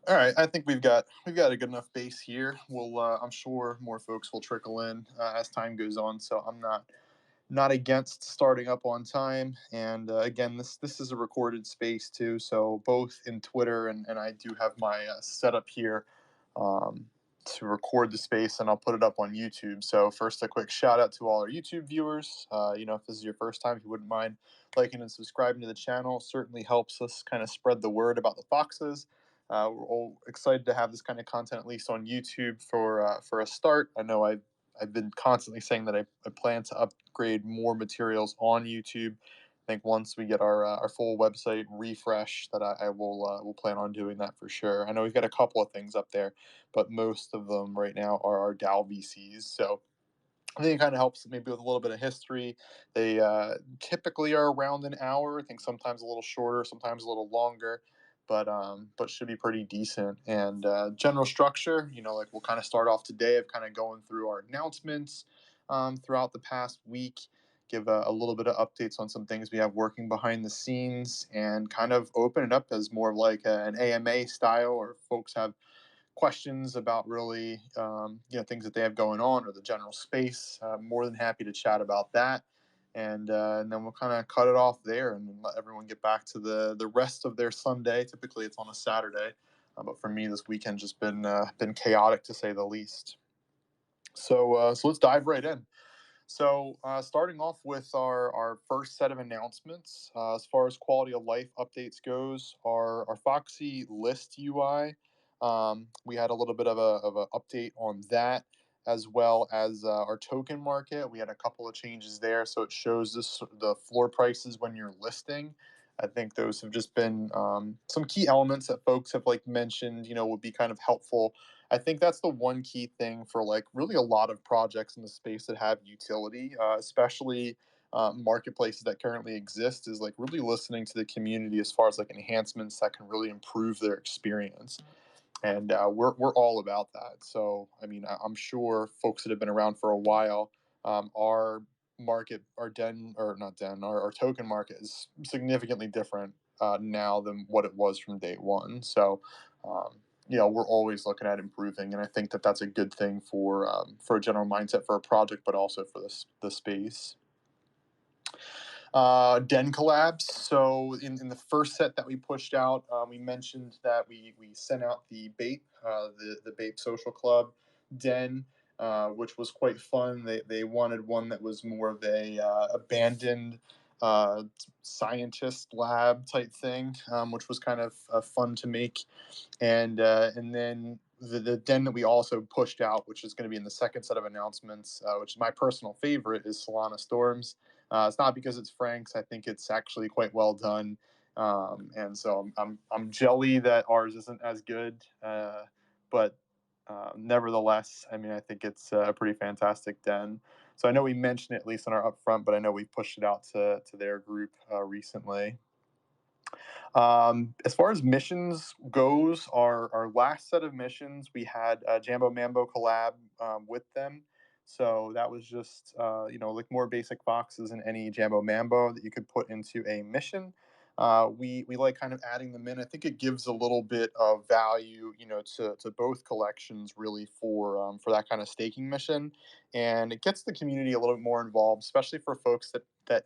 All right, I think we've got a good enough base here. I'm sure more folks will trickle in as time goes on. So I'm not against starting up on time. And again, this is a recorded space too. So both in Twitter and I do have my setup here um, to record the space, and I'll put it up on YouTube. So first, a quick shout out to all our YouTube viewers. If this is your first time, if you wouldn't mind liking and subscribing to the channel, certainly helps us kind of spread the word about the foxes. We're all excited to have this kind of content, at least on YouTube, for a start. I know I've been constantly saying that I plan to upgrade more materials on YouTube. I think once we get our full website refresh, that I will plan on doing that for sure. I know we've got a couple of things up there, but most of them right now are our DAO VCs. So I think it kind of helps maybe with a little bit of history. They typically are around an hour. I think sometimes a little shorter, sometimes a little longer, but should be pretty decent. And general structure, like we'll kind of start off today of kind of going through our announcements throughout the past week, give a little bit of updates on some things we have working behind the scenes, and kind of open it up as more like an AMA style, or folks have questions about really things that they have going on or the general space. More than happy to chat about that, and then we'll kind of cut it off there and let everyone get back to the rest of their Sunday. Typically, it's on a Saturday, but for me, this weekend just been chaotic to say the least. So let's dive right in. So, starting off with our first set of announcements, as far as quality of life updates goes, our Foxy List UI, we had a little bit of a update on that, as well as our token market. We had a couple of changes there, so it shows the floor prices when you're listing. I think those have just been some key elements that folks have mentioned, would be kind of helpful. I think that's the one key thing for really a lot of projects in the space that have utility, especially marketplaces that currently exist, is really listening to the community as far as enhancements that can really improve their experience. And we're all about that. So I mean, I'm sure folks that have been around for a while, our market, our den or not den, our token market is significantly different now than what it was from day one. So we're always looking at improving, and I think that that's a good thing for a general mindset for a project, but also for the space. Den collabs. So in the first set that we pushed out, we mentioned that we sent out the the Bape Social Club Den, which was quite fun. They wanted one that was more of a abandoned uh, scientist lab type thing, which was kind of fun to make. And then the den that we also pushed out, which is going to be in the second set of announcements, which is my personal favorite, is Solana Storms. It's not because it's Frank's. I think it's actually quite well done, and so I'm jelly that ours isn't as good, but nevertheless, I mean, I think it's a pretty fantastic den. So I know we mentioned it at least in our upfront, but I know we pushed it out to their group recently. As far as missions goes, our last set of missions, we had Jambo Mambo collab with them. So that was just more basic boxes in any Jambo Mambo that you could put into a mission. We like kind of adding them in. I think it gives a little bit of value, to both collections really for that kind of staking mission, and it gets the community a little bit more involved, especially for folks that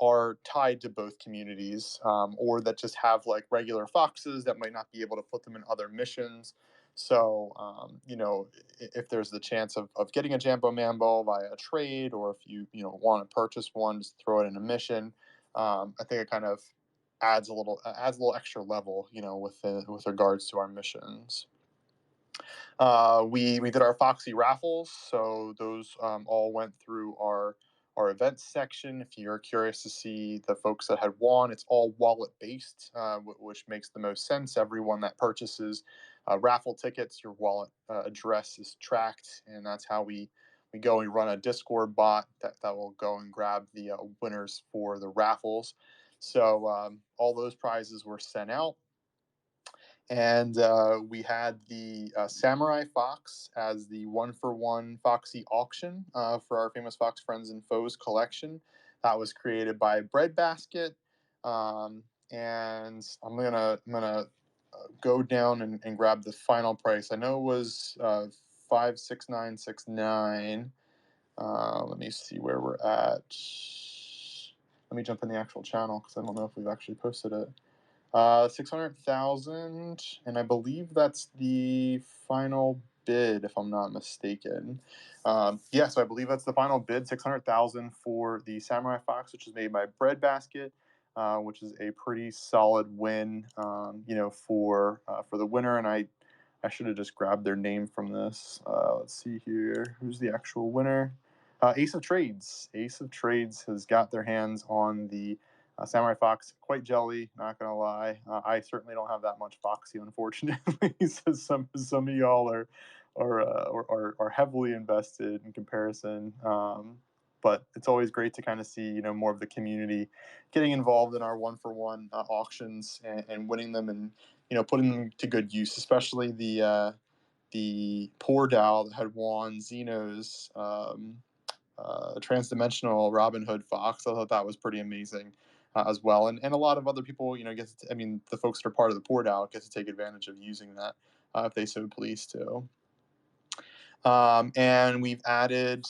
are tied to both communities, or that just have regular foxes that might not be able to put them in other missions. So, if there's the chance of getting a Jambo Mambo via a trade, or if you want to purchase one, just throw it in a mission, I think it kind of adds a little extra level, with regards to our missions. We did our Foxy raffles, so those all went through our events section. If you're curious to see the folks that had won, it's all wallet based, which makes the most sense. Everyone that purchases raffle tickets, your wallet address is tracked, and that's how we go and run a Discord bot that will go and grab the winners for the raffles. So all those prizes were sent out, and we had the Samurai Fox as the one-for-one Foxy auction for our famous Fox Friends and Foes collection. That was created by Breadbasket, and I'm gonna go down and grab the final price. I know it was 56969. Let me see where we're at. Let me jump in the actual channel because I don't know if we've actually posted it. 600,000, and I believe that's the final bid, if I'm not mistaken. Yeah, so I believe that's the final bid, 600,000 for the Samurai Fox, which is made by Breadbasket, which is a pretty solid win, for the winner. And I should have just grabbed their name from this. Let's see here, who's the actual winner? Ace of Trades. Ace of Trades has got their hands on the Samurai Fox. Quite jelly, not gonna lie. I certainly don't have that much Foxy, unfortunately. So some of y'all are heavily invested in comparison. But it's always great to kind of see more of the community getting involved in our 1-for-1 auctions and winning them, and putting them to good use, especially the poor DAO that had won Xeno's transdimensional Robin Hood Fox. I thought that was pretty amazing as well. And a lot of other people, the folks that are part of the Poor DAO get to take advantage of using that if they so please to. And we've added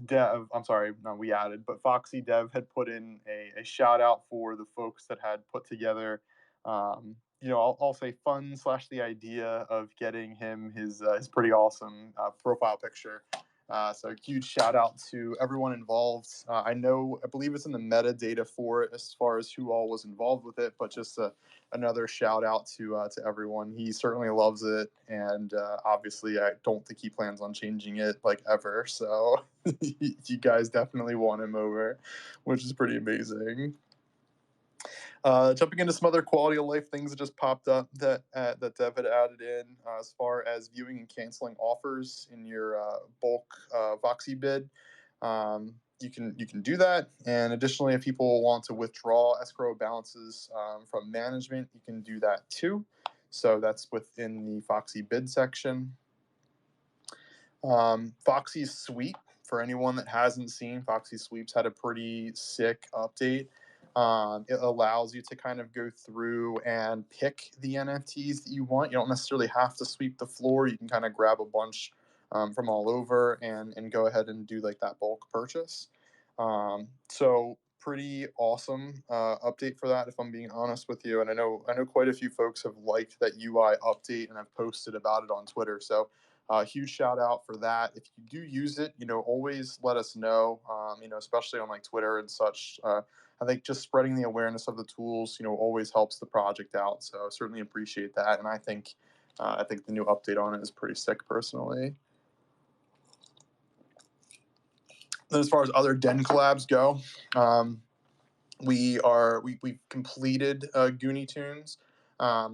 Dev, I'm sorry, no, we added, but Foxy Dev had put in a shout out for the folks that had put together, I'll say fun / the idea of getting him his pretty awesome profile picture. So a huge shout out to everyone involved. I believe it's in the metadata for it as far as who all was involved with it, but just another shout out to everyone. He certainly loves it, and obviously I don't think he plans on changing it like ever. So you guys definitely want him over, which is pretty amazing. Jumping into some other quality of life things that just popped up that Dev had added in, as far as viewing and canceling offers in your bulk Voxy bid. You can do that, and additionally, if people want to withdraw escrow balances from management, you can do that too. So that's within the Foxy bid section. Foxy Sweep, for anyone that hasn't seen, Foxy Sweeps had a pretty sick update. It allows you to kind of go through and pick the NFTs that you want. You don't necessarily have to sweep the floor. You can kind of grab a bunch from all over and go ahead and do like that bulk purchase. So pretty awesome update for that, if I'm being honest with you. And I know quite a few folks have liked that UI update and have posted about it on Twitter. So huge shout out for that. If you do use it, always let us know, especially on like Twitter and such. I think just spreading the awareness of the tools, always helps the project out. So I certainly appreciate that. And I think the new update on it is pretty sick personally. Then as far as other Den collabs go, we completed Goonie Tunes.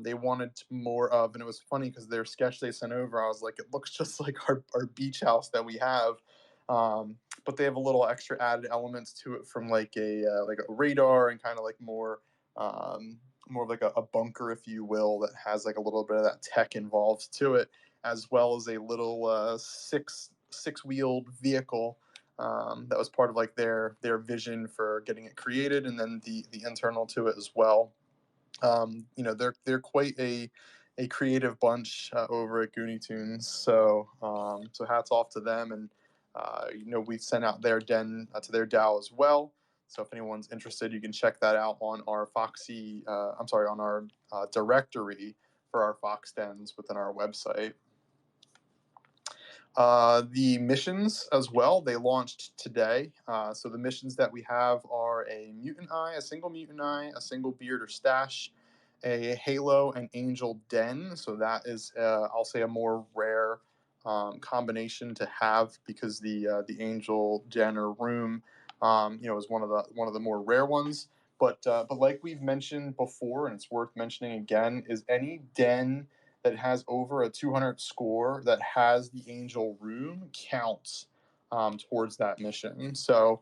They wanted more of, and it was funny because their sketch they sent over, I was like, it looks just like our beach house that we have, but they have a little extra added elements to it from like a radar and kind of like more of like a bunker, if you will, that has like a little bit of that tech involved to it, as well as a little six-wheeled vehicle. That was part of like their vision for getting it created, and then the internal to it as well. They're quite a creative bunch over at Goonie Tunes. So hats off to them, and we've sent out their den to their DAO as well. So if anyone's interested, you can check that out on our on our directory for our Fox dens within our website. The missions as well, they launched today. So the missions that we have are a mutant eye, a single mutant eye, a single beard or stash, a halo and angel den. So that is, I'll say, a more rare combination to have, because the angel den or room, is one of the more rare ones. But like we've mentioned before, and it's worth mentioning again, is any den that has over a 200 score that has the angel room counts towards that mission. So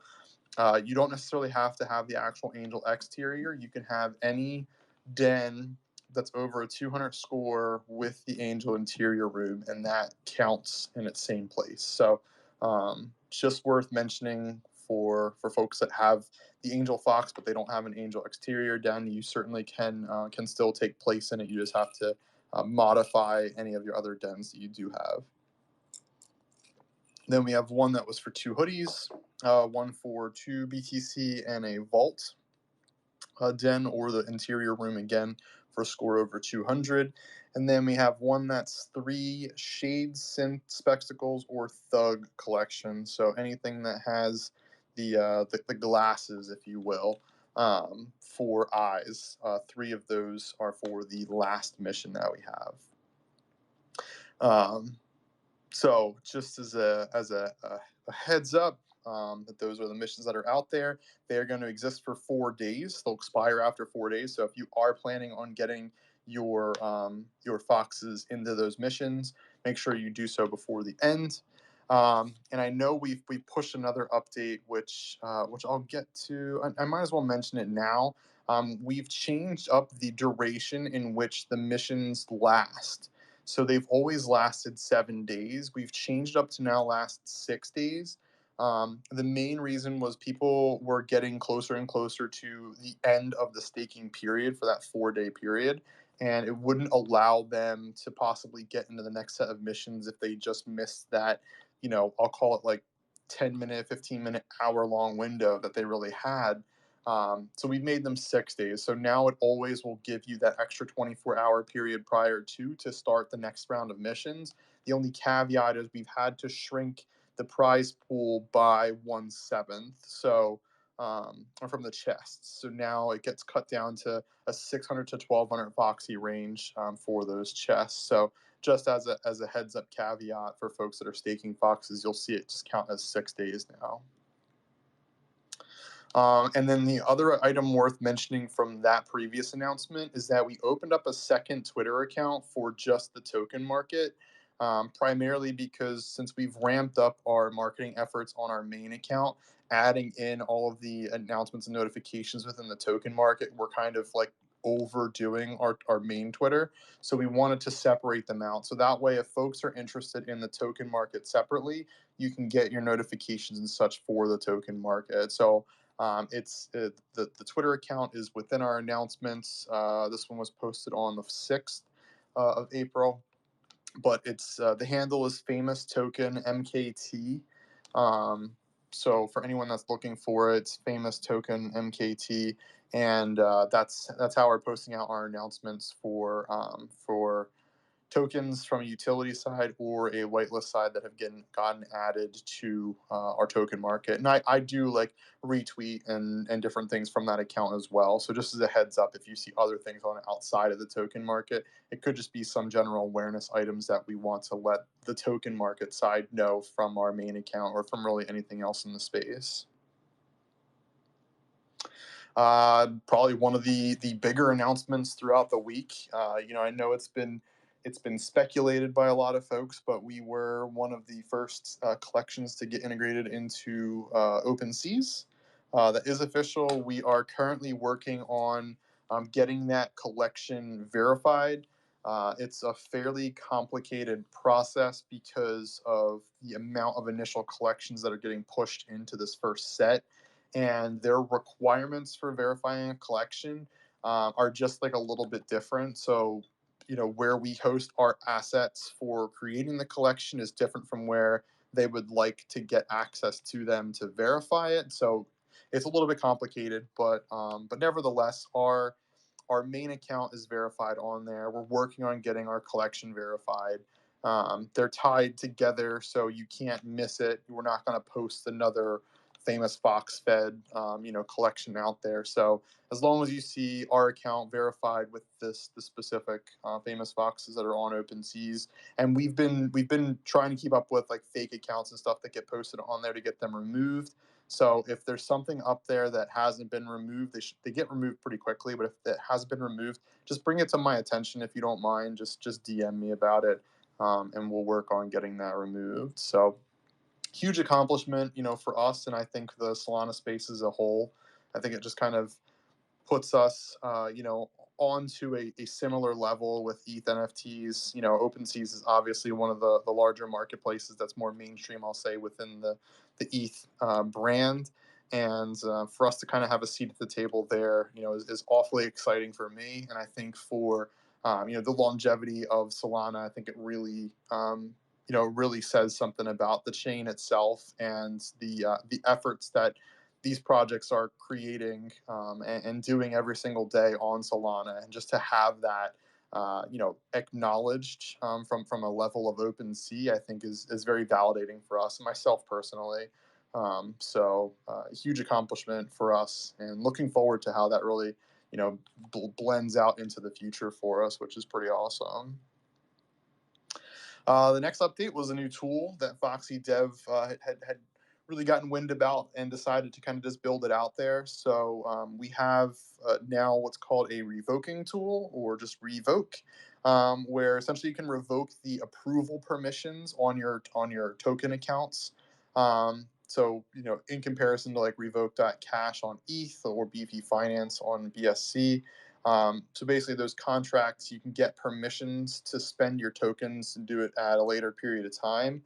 you don't necessarily have to have the actual angel exterior. You can have any den that's over a 200 score with the angel interior room, and that counts in its same place. So just worth mentioning for folks that have the Angel Fox, but they don't have an Angel exterior den. You certainly can still take place in it. You just have to modify any of your other dens that you do have. Then we have one that was for 2 hoodies, one for 2 BTC and a vault den, or the interior room again for a score over 200. And then we have one that's 3 Shades Synth Spectacles or Thug collection. So anything that has the glasses, if you will, for eyes. 3 of those are for the last mission that we have. So just as a heads up, that those are the missions that are out there. They are going to exist for 4 days. They'll expire after 4 days. So if you are planning on getting your foxes into those missions, make sure you do so before the end. And I know we pushed another update, which I'll get to. I might as well mention it now. We've changed up the duration in which the missions last. So they've always lasted 7 days. We've changed up to now last 6 days. The main reason was people were getting closer and closer to the end of the staking period for that 4-day period, and it wouldn't allow them to possibly get into the next set of missions if they just missed that, I'll call it like 10-minute, 15-minute, hour-long window that they really had. So we made them 6 days. So now it always will give you that extra 24-hour period prior to start the next round of missions. The only caveat is we've had to shrink the prize pool by 1/7. So from the chests. So now it gets cut down to a 600 to 1200 Foxy range for those chests. So just as a heads up caveat for folks that are staking foxes, you'll see it just count as 6 days now. And then the other item worth mentioning from that previous announcement is that we opened up a second Twitter account for just the token market, primarily because since we've ramped up our marketing efforts on our main account, adding in all of the announcements and notifications within the token market, we're kind of like overdoing our main Twitter. So we wanted to separate them out. So that way, if folks are interested in the token market separately, you can get your notifications and such for the token market. So the Twitter account is within our announcements. This one was posted on the 6th of April, but it's the handle is famous token MKT. So for anyone that's looking for it, it's famous token MKT, and that's how we're posting out our announcements for tokens from a utility side or a whitelist side that have gotten added to our token market. And I do like retweet and different things from that account as well. So just as a heads up, if you see other things on outside of the token market, it could just be some general awareness items that we want to let the token market side know from our main account or from really anything else in the space. Probably one of the bigger announcements throughout the week. I know it's been speculated by a lot of folks, but we were one of the first collections to get integrated into OpenSeas. That is official. We are currently working on getting that collection verified. It's a fairly complicated process because of the amount of initial collections that are getting pushed into this first set, and their requirements for verifying a collection are just like a little bit different. So, where we host our assets for creating the collection is different from where they would like to get access to them to verify it. So it's a little bit complicated, but nevertheless, our main account is verified on there. We're working on getting our collection verified. They're tied together, so you can't miss it. We're not going to post another famous Fox Fed, collection out there. So as long as you see our account verified with the specific famous foxes that are on OpenSeas, and we've been trying to keep up with like fake accounts and stuff that get posted on there to get them removed. So if there's something up there that hasn't been removed, they get removed pretty quickly. But if it has been removed, just bring it to my attention if you don't mind. Just DM me about it, and we'll work on getting that removed. So huge accomplishment, for us, and I think the Solana space as a whole. I think it just kind of puts us, onto a similar level with ETH NFTs. OpenSeas is obviously one of the larger marketplaces that's more mainstream, I'll say, within the the ETH brand, and for us to kind of have a seat at the table there, is awfully exciting for me, and I think for the longevity of Solana, I think it really really says something about the chain itself and the efforts that these projects are creating and doing every single day on Solana, and just to have that acknowledged from a level of OpenSea, I think is very validating for us and myself personally. So a huge accomplishment for us, and looking forward to how that really blends out into the future for us, which is pretty awesome. The next update was a new tool that Foxy Dev had really gotten wind about and decided to kind of just build it out there. So we have now what's called a revoking tool, or just revoke, where essentially you can revoke the approval permissions on your token accounts. So in comparison to like revoke.cash on ETH or BP Finance on BSC. So basically, those contracts, you can get permissions to spend your tokens and do it at a later period of time.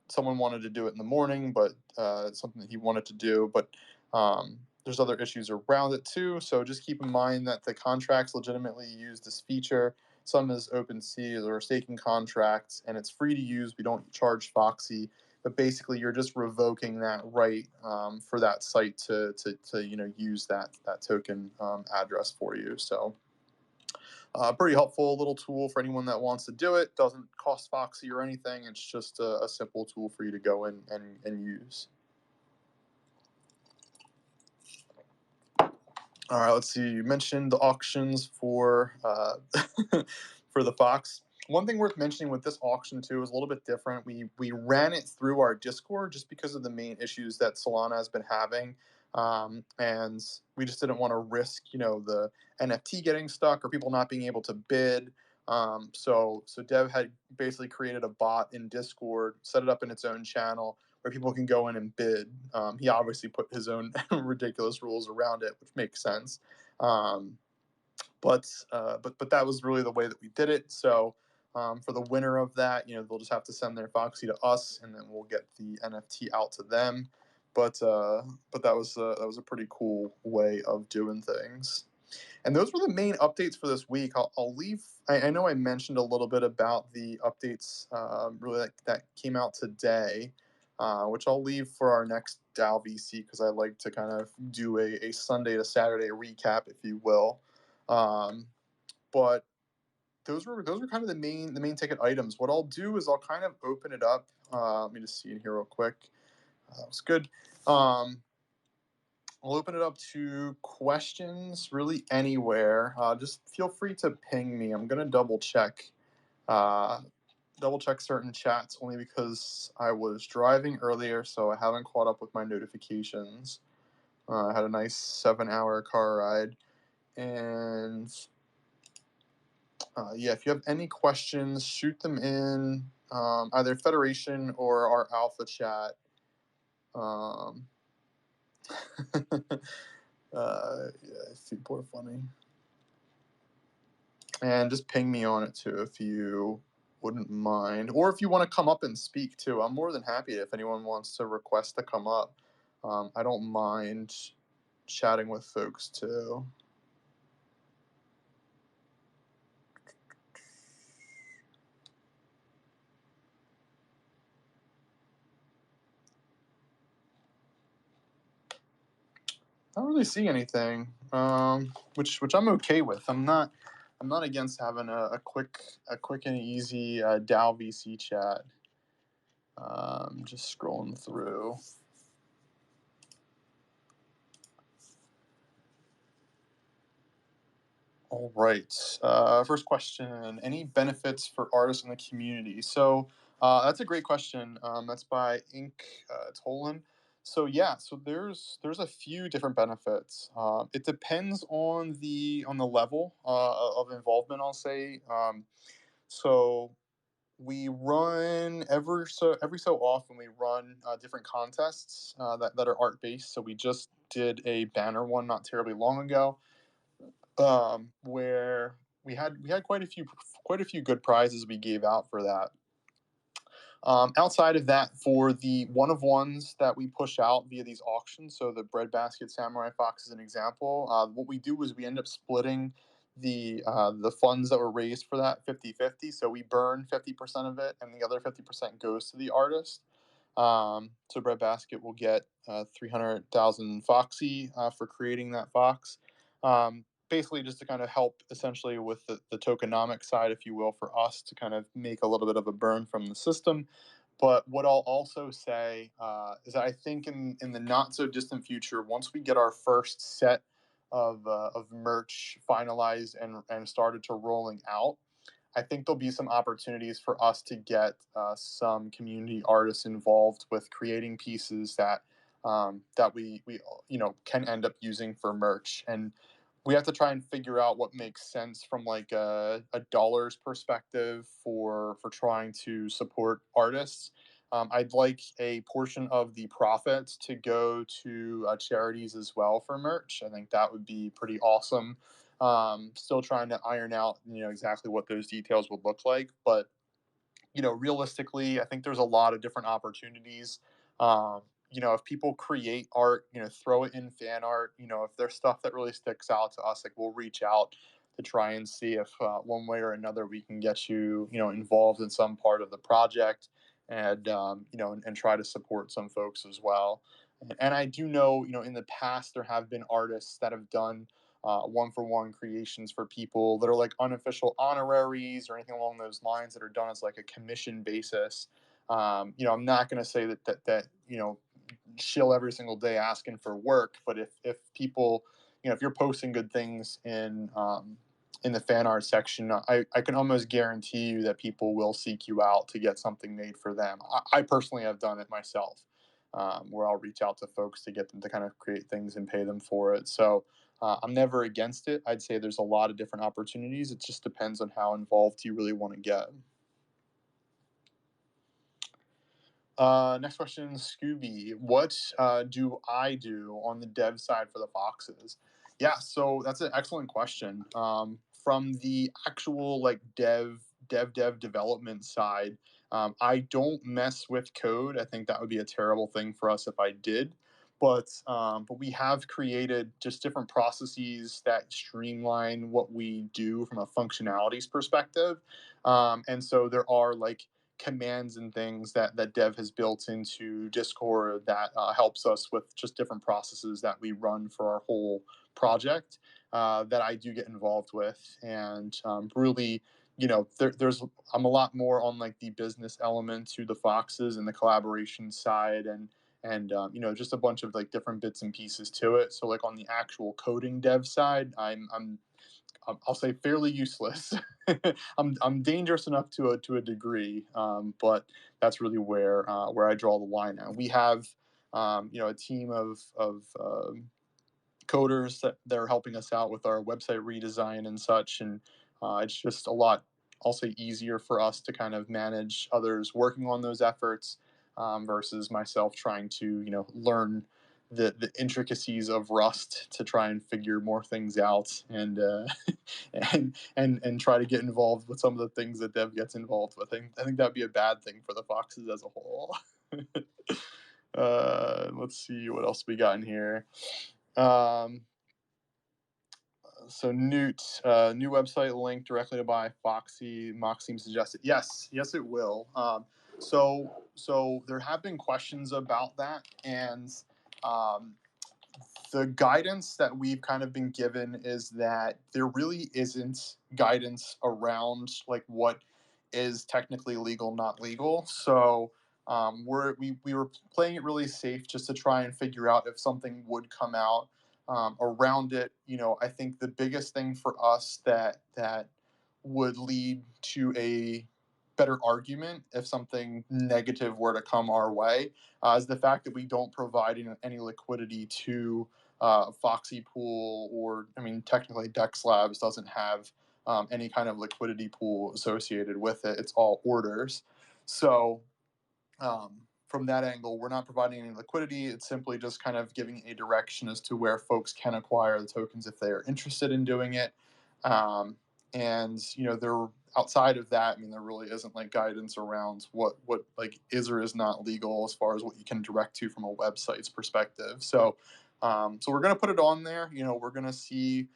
Someone wanted to do it in the morning, but it's something that he wanted to do. But there's other issues around it too. So just keep in mind that the contracts legitimately use this feature. Some is OpenSea or staking contracts, and it's free to use. We don't charge Foxy, but basically you're just revoking that right for that site to use that token address for you. So pretty helpful little tool for anyone that wants to do it. Doesn't cost Foxy or anything. It's just a simple tool for you to go in and use. All right, let's see. You mentioned the auctions for for the Fox. One thing worth mentioning with this auction too is a little bit different. We ran it through our Discord just because of the main issues that Solana has been having, and we just didn't want to risk the NFT getting stuck or people not being able to bid. So Dev had basically created a bot in Discord, set it up in its own channel where people can go in and bid. He obviously put his own ridiculous rules around it, which makes sense. But that was really the way that we did it. So for the winner of that, they'll just have to send their Foxy to us, and then we'll get the NFT out to them. But that was a pretty cool way of doing things. And those were the main updates for this week. I'll leave. I know I mentioned a little bit about the updates really that came out today, which I'll leave for our next DAO VC, because I like to kind of do a Sunday to Saturday recap, if you will. But those were kind of the main ticket items. What I'll do is I'll kind of open it up. Let me just see in here real quick. That was good. I'll open it up to questions, really anywhere. Just feel free to ping me. I'm gonna double check certain chats only because I was driving earlier, so I haven't caught up with my notifications. I had a nice 7-hour car ride, and yeah, if you have any questions, shoot them in either Federation or our Alpha chat. Yeah, people are funny. And just ping me on it too if you wouldn't mind. Or if you want to come up and speak too, I'm more than happy if anyone wants to request to come up. I don't mind chatting with folks too. I don't really see anything, which I'm okay with. I'm not against having a quick and easy DAO VC chat. Just scrolling through. All right. First question: any benefits for artists in the community? So that's a great question. That's by Ink Tolan. So yeah, so there's a few different benefits. It depends on the level of involvement, I'll say. So we run every so often we run different contests that are art based. So we just did a banner one not terribly long ago, where we had quite a few good prizes we gave out for that. Outside of that, for the one of ones that we push out via these auctions, so the breadbasket samurai fox is an example. What we do is we end up splitting the funds that were raised for that 50-50. So we burn 50% of it, and the other 50% goes to the artist. So breadbasket will get 300,000 Foxy for creating that fox. Basically, just to kind of help essentially with the tokenomic side, if you will, for us to kind of make a little bit of a burn from the system. But what I'll also say is that I think in the not so distant future, once we get our first set of merch finalized and started to rolling out, I think there'll be some opportunities for us to get some community artists involved with creating pieces that we can end up using for merch. And we have to try and figure out what makes sense from like a dollars perspective for trying to support artists. I'd like a portion of the profits to go to charities as well for merch. I think that would be pretty awesome. Still trying to iron out, exactly what those details would look like, but realistically, I think there's a lot of different opportunities. If people create art, throw it in fan art. If there's stuff that really sticks out to us, like we'll reach out to try and see if one way or another we can get you, involved in some part of the project, and and try to support some folks as well. And I do know, in the past there have been artists that have done one for one creations for people that are like unofficial honoraries or anything along those lines that are done as like a commission basis. I'm not going to say that shill every single day asking for work, but if people, if you're posting good things in the fan art section, I can almost guarantee you that people will seek you out to get something made for them. I personally have done it myself, where I'll reach out to folks to get them to kind of create things and pay them for it. So I'm never against it. I'd say there's a lot of different opportunities. It just depends on how involved you really want to get. Next question, Scooby. What do I do on the dev side for the Foxes? Yeah, so that's an excellent question. From the actual like dev development side, I don't mess with code. I think that would be a terrible thing for us if I did. But we have created just different processes that streamline what we do from a functionalities perspective. And so there are like commands and things that dev has built into Discord that helps us with just different processes that we run for our whole project, that I do get involved with. And really, there's I'm a lot more on like the business element to the Foxes and the collaboration side, and just a bunch of like different bits and pieces to it. So like on the actual coding dev side, I'll say fairly useless. I'm dangerous enough to a degree, but that's really where I draw the line. Now we have a team of coders that are helping us out with our website redesign and such, and it's just a lot, I'll say, easier for us to kind of manage others working on those efforts, versus myself trying to learn the intricacies of Rust to try and figure more things out, and and try to get involved with some of the things that Dev gets involved with. I think that'd be a bad thing for the Foxes as a whole. Let's see what else we got in here. Um, so Newt, new website link directly to buy Foxy. Maxime suggested. Yes, it will. So there have been questions about that, and um, the guidance that we've kind of been given is that there really isn't guidance around like what is technically legal, not legal. So we were playing it really safe just to try and figure out if something would come out around it. I think the biggest thing for us that would lead to a better argument if something negative were to come our way, is the fact that we don't provide any liquidity to Foxy Pool, or I mean, technically Dex Labs doesn't have any kind of liquidity pool associated with it. It's all orders. So from that angle, we're not providing any liquidity. It's simply just kind of giving a direction as to where folks can acquire the tokens if they are interested in doing it. And there outside of that, I mean, there really isn't like guidance around what like is or is not legal as far as what you can direct to from a website's perspective. So we're gonna put it on there. We're gonna see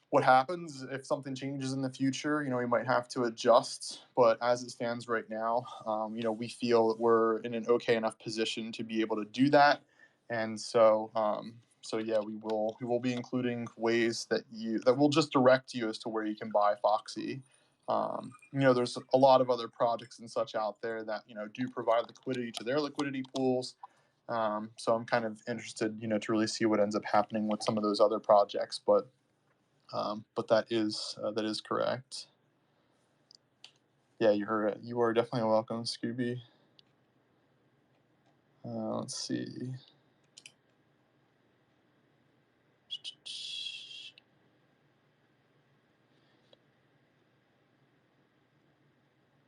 what happens if something changes in the future. We might have to adjust, but as it stands right now, we feel that we're in an okay enough position to be able to do that. And so yeah, we will be including ways that will just direct you as to where you can buy Foxy. There's a lot of other projects and such out there that do provide liquidity to their liquidity pools. So I'm kind of interested, to really see what ends up happening with some of those other projects, but that is correct. Yeah, you are definitely welcome, Scooby. Let's see.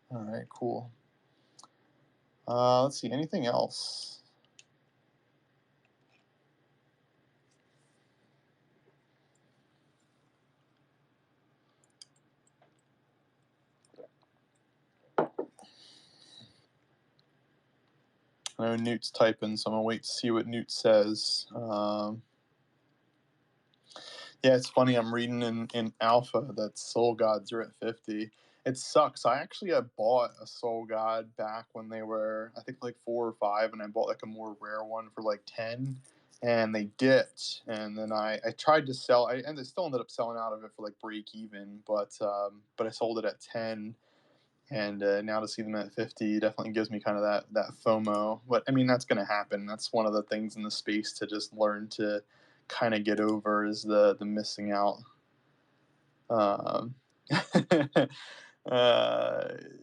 All right, cool. Let's see. Anything else? I know Newt's typing, so I'm gonna wait to see what Newt says. Yeah, it's funny. I'm reading in Alpha that Soul Gods are at 50. It sucks. I actually had bought a Soul God back when they were, I think, like 4 or 5, and I bought like a more rare one for like 10, and they dipped. And then I tried to sell, and I still ended up selling out of it for like break even, but I sold it at 10, and now to see them at 50 definitely gives me kind of that FOMO. But I mean, that's going to happen. That's one of the things in the space to just learn to kind of get over, is the missing out. Um,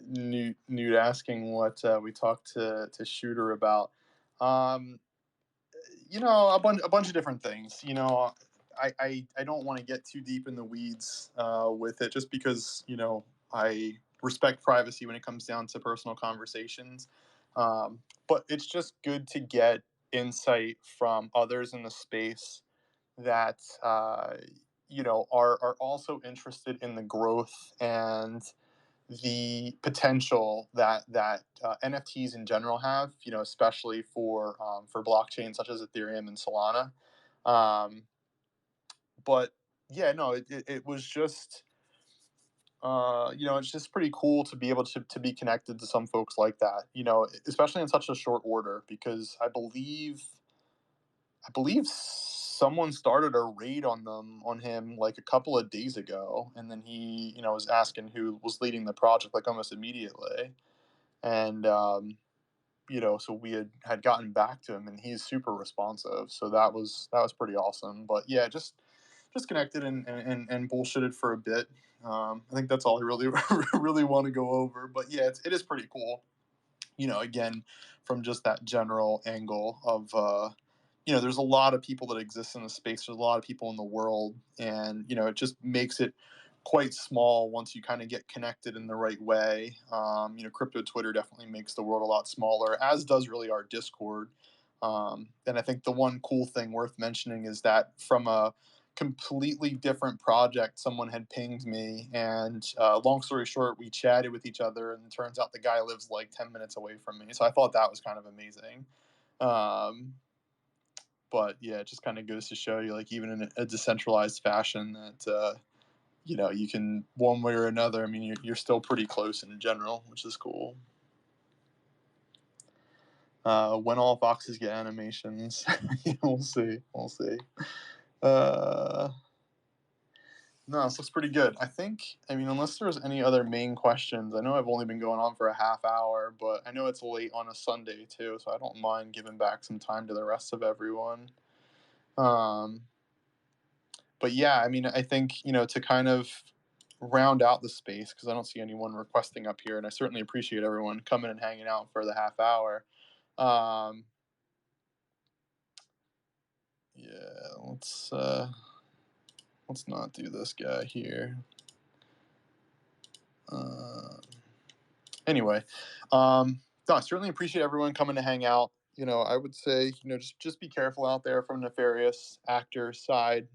Newt asking what we talked to Shooter about. Um, a bunch of different things. I don't want to get too deep in the weeds with it, just because I respect privacy when it comes down to personal conversations. But it's just good to get insight from others in the space that are also interested in the growth and the potential that NFTs in general have, especially for blockchains such as Ethereum and Solana. Um, but yeah, no, it was just it's just pretty cool to be able to be connected to some folks like that, especially in such a short order, because I believe someone started a raid on him like a couple of days ago, and then he was asking who was leading the project like almost immediately, and so we had gotten back to him, and he's super responsive, so that was pretty awesome. But yeah, just connected and bullshitted for a bit. I think that's all I really really want to go over. But yeah, it is pretty cool, again, from just that general angle of, there's a lot of people that exist in the space. There's a lot of people in the world, and it just makes it quite small once you kind of get connected in the right way. Crypto Twitter definitely makes the world a lot smaller, as does really our Discord. And I think the one cool thing worth mentioning is that from a completely different project, someone had pinged me, and long story short, we chatted with each other, and it turns out the guy lives like 10 minutes away from me, so I thought that was kind of amazing. Um, but yeah, it just kind of goes to show you, like, even in a decentralized fashion, that you can, one way or another, I mean, you're still pretty close in general, which is cool. When all foxes get animations. We'll see. uh No, this looks pretty good. I mean, unless there's any other main questions, I know I've only been going on for a half hour, but I know it's late on a Sunday too, so I don't mind giving back some time to the rest of everyone. Um, but yeah, I mean, I think, to kind of round out the space, because I don't see anyone requesting up here, and I certainly appreciate everyone coming and hanging out for the half hour. Um, yeah, let's not do this guy here. Uh, anyway, no, I certainly appreciate everyone coming to hang out. I would say, just be careful out there from nefarious actor side.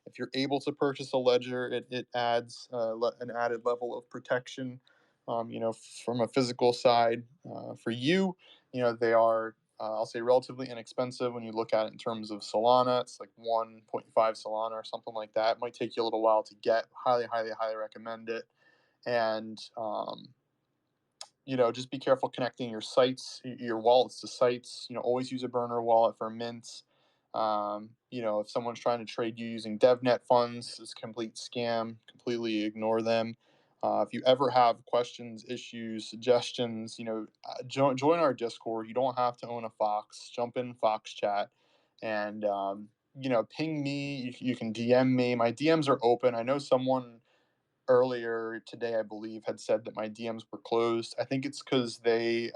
If you're able to purchase a ledger, it adds an added level of protection. From a physical side, for you, they are, I'll say, relatively inexpensive when you look at it in terms of Solana. It's like 1.5 Solana or something like that. It might take you a little while to get. Highly, highly, highly recommend it. And just be careful connecting your sites, your wallets to sites. Always use a burner wallet for mints. If someone's trying to trade you using DevNet funds, it's a complete scam. Completely ignore them. If you ever have questions, issues, suggestions, join our Discord. You don't have to own a Fox. Jump in Fox chat, and ping me. You can DM me. My DMs are open. I know someone earlier today, I believe, had said that my DMs were closed. I think it's because they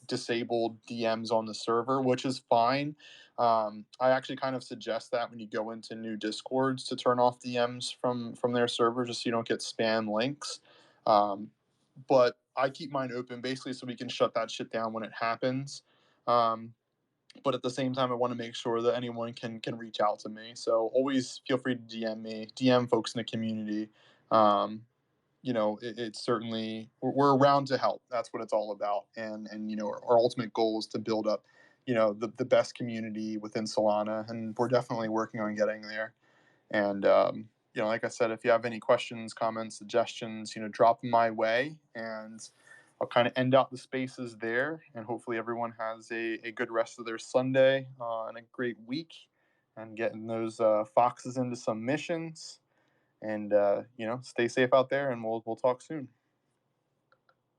disabled DMs on the server, which is fine. I actually kind of suggest that when you go into new Discords to turn off DMs from their server, just so you don't get spam links. But I keep mine open basically so we can shut that shit down when it happens. But at the same time, I want to make sure that anyone can reach out to me. So always feel free to DM me, DM folks in the community. Um, it's certainly, we're around to help. That's what it's all about. And our ultimate goal is to build up, the best community within Solana, and we're definitely working on getting there. And like I said, if you have any questions, comments, suggestions, drop them my way, and I'll kind of end out the spaces there. And hopefully everyone has a good rest of their Sunday and a great week, and getting those foxes into some missions. And stay safe out there, and we'll talk soon.